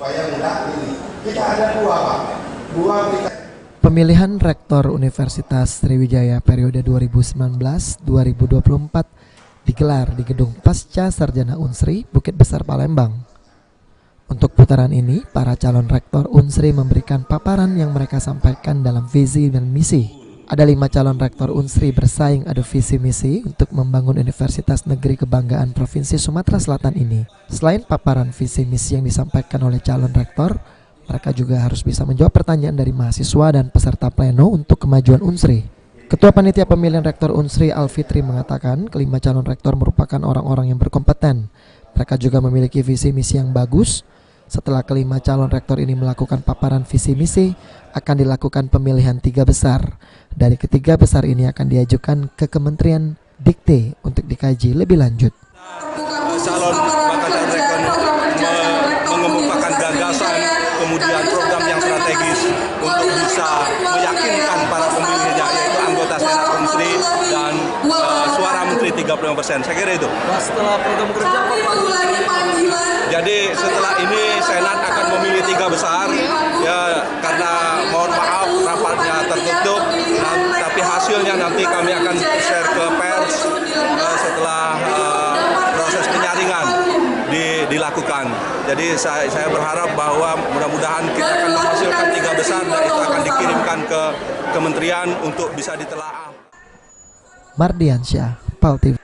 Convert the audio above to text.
supaya mudah ini. Kita ada dua Pak, kita. Pemilihan Rektor Universitas Sriwijaya periode 2019-2024 digelar di Gedung Pasca Sarjana Unsri, Bukit Besar, Palembang. Untuk putaran ini, para calon Rektor Unsri memberikan paparan yang mereka sampaikan dalam visi dan misi. Ada 5 calon Rektor Unsri bersaing adu visi misi untuk membangun Universitas Negeri Kebanggaan Provinsi Sumatera Selatan ini. Selain paparan visi misi yang disampaikan oleh calon Rektor, mereka juga harus bisa menjawab pertanyaan dari mahasiswa dan peserta pleno untuk kemajuan Unsri. Ketua Panitia Pemilihan Rektor Unsri Alfitri mengatakan kelima calon rektor merupakan orang-orang yang berkompeten. Mereka juga memiliki visi misi yang bagus. Setelah kelima calon rektor ini melakukan paparan visi misi, akan dilakukan pemilihan 3 besar. Dari ketiga besar ini akan diajukan ke Kementerian Dikti untuk dikaji lebih lanjut. Calon bakal rektor mengemukakan gagasan, kemudian program yang strategis untuk bisa meyakinkan para pemilihnya, yaitu anggota Senat Unsri dan suara menteri 35%. Saya kira itu. Setelah program kerja apa Pak? Jadi setelah ini Senat akan memilih 3 besar, ya karena mohon maaf rapatnya tertutup, tapi hasilnya nanti kami akan share ke pers setelah proses penyaringan dilakukan. Jadi saya berharap bahwa mudah-mudahan kita akan menghasilkan 3 besar dan itu akan dikirimkan ke kementerian untuk bisa ditelaah. Mardiansyah, PAL TV.